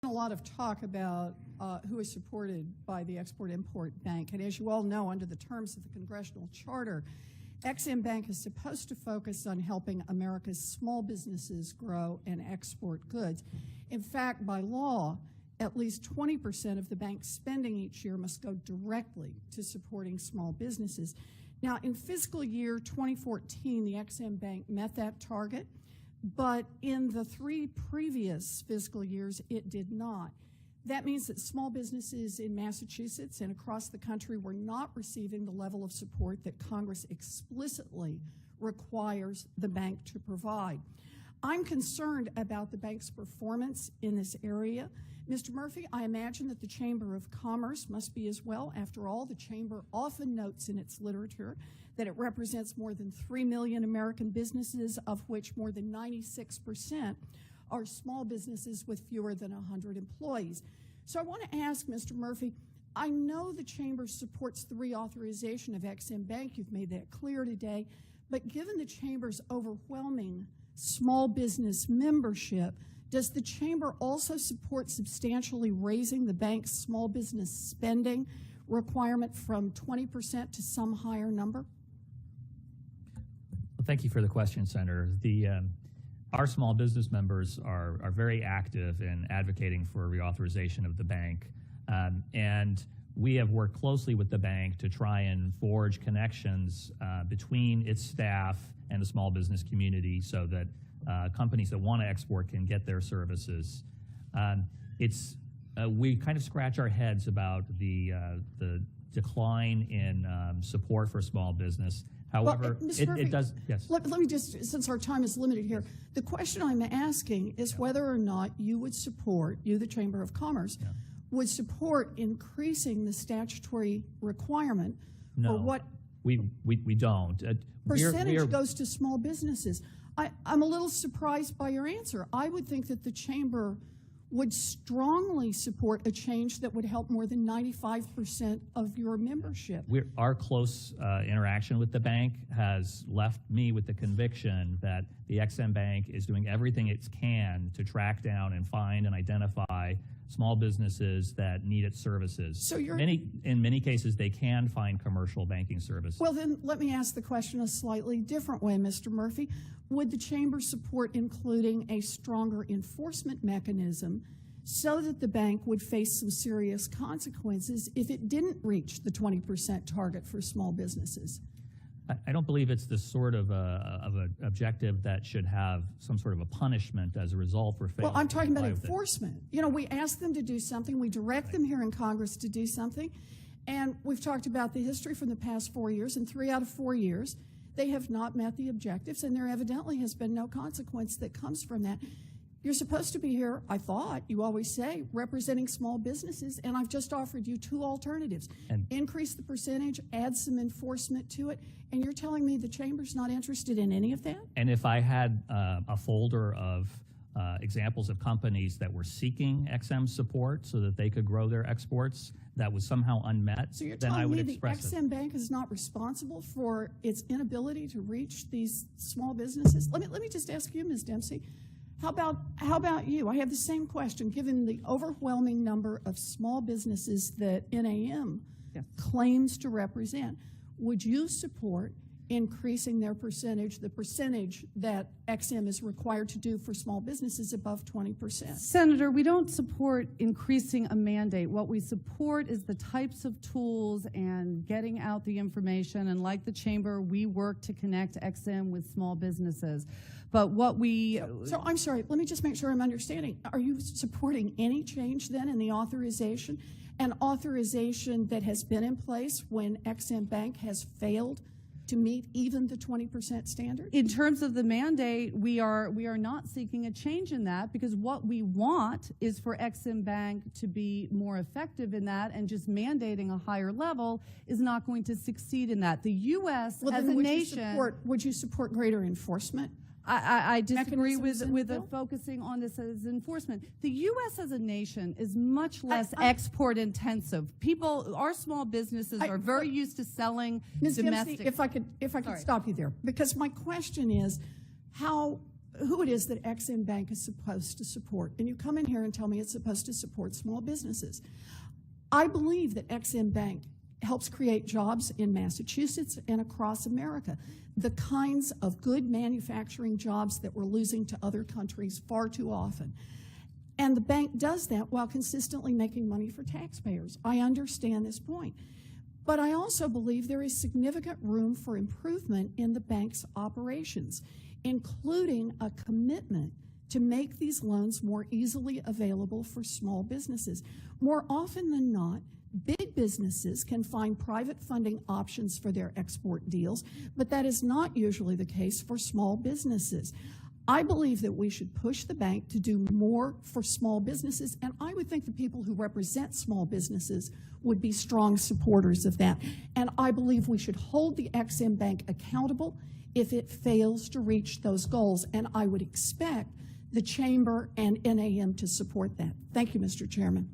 A lot of talk about who is supported by the Export-Import Bank. And as you all know, under the terms of the congressional charter, Ex-Im Bank is supposed to focus on helping America's small businesses grow and export goods. In fact, by law, at least 20% of the bank's spending each year must go directly to supporting small businesses. Now, in fiscal year 2014, the Ex-Im Bank met that target, but in the 3 previous fiscal years, it did not. That means that small businesses in Massachusetts and across the country were not receiving the level of support that Congress explicitly requires the bank to provide. I'm concerned about the bank's performance in this area. Mr. Murphy, I imagine that the Chamber of Commerce must be as well. After all, the Chamber often notes in its literature that it represents more than 3 million American businesses, of which more than 96% are small businesses with fewer than 100 employees. So I want to ask Mr. Murphy, I know the Chamber supports the reauthorization of Ex-Im Bank. You've made that clear today. But given the Chamber's overwhelming small business membership, does the Chamber also support substantially raising the bank's small business spending requirement from 20% to some higher number? Well, thank you for the question, Senator. Our small business members are very active in advocating for reauthorization of the bank, and we have worked closely with the bank to try and forge connections between its staff and the small business community so that companies that want to export can get their services. We kind of scratch our heads about the decline in support for small business. However, well, it does, yes. Let me just, since our time is limited here, the question I'm asking is whether or not you would support, you, the Chamber of Commerce, would support increasing the statutory requirement for what we don't. Percentage goes to small businesses. I'm a little surprised by your answer. I would think that the Chamber would strongly support a change that would help more than 95% of your membership. Our close interaction with the bank has left me with the conviction that the Ex-Im Bank is doing everything it can to track down and find and identify small businesses that need its services. So in many cases, they can find commercial banking services. Well, then let me ask the question a slightly different way, Mr. Murphy. Would the Chamber support including a stronger enforcement mechanism so that the bank would face some serious consequences if it didn't reach the 20% target for small businesses? I don't believe it's the sort of an objective that should have some sort of a punishment as a result for failing. Well, I'm talking about enforcement. You know, we ask them to do something. We direct them here in Congress to do something. And we've talked about the history from the past 4 years. In 3 out of 4 years, they have not met the objectives, and there evidently has been no consequence that comes from that. You're supposed to be here, I thought, you always say, representing small businesses, and I've just offered you 2 alternatives. Increase the percentage, add some enforcement to it, and you're telling me the Chamber's not interested in any of that? And if I had a folder of examples of companies that were seeking Ex-Im support so that they could grow their exports that was somehow unmet, so you're then I would express it. So you're telling me the Ex-Im Bank is not responsible for its inability to reach these small businesses? Let me just ask you, Ms. Dempsey, how about you? I have the same question. Given the overwhelming number of small businesses that NAM claims to represent, would you support increasing their percentage, the percentage that Ex-Im is required to do for small businesses above 20%? Senator, we don't support increasing a mandate. What we support is the types of tools and getting out the information. And like the Chamber, we work to connect Ex-Im with small businesses. But what we... So I'm sorry, let me just make sure I'm understanding. Are you supporting any change then in the authorization? An authorization that has been in place when Ex-Im Bank has failed to meet even the 20% standard? In terms of the mandate, we are not seeking a change in that, because what we want is for Ex-Im Bank to be more effective in that, and just mandating a higher level is not going to succeed in that. The U.S. as a nation... Would you support greater enforcement? I disagree with focusing on this as enforcement. The U.S. as a nation is much less export intensive. Our small businesses are very used to selling Ms. domestic. Dempsey, if I could stop you there, because my question is, how who it is that Ex-Im Bank is supposed to support. And you come in here and tell me it's supposed to support small businesses. I believe that Ex-Im Bank helps create jobs in Massachusetts and across America, the kinds of good manufacturing jobs that we're losing to other countries far too often. And the bank does that while consistently making money for taxpayers. I understand this point. But I also believe there is significant room for improvement in the bank's operations, including a commitment to make these loans more easily available for small businesses. More often than not, big businesses can find private funding options for their export deals, but that is not usually the case for small businesses. I believe that we should push the bank to do more for small businesses, and I would think the people who represent small businesses would be strong supporters of that. And I believe we should hold the Ex-Im Bank accountable if it fails to reach those goals, and I would expect the Chamber and NAM to support that. Thank you, Mr. Chairman.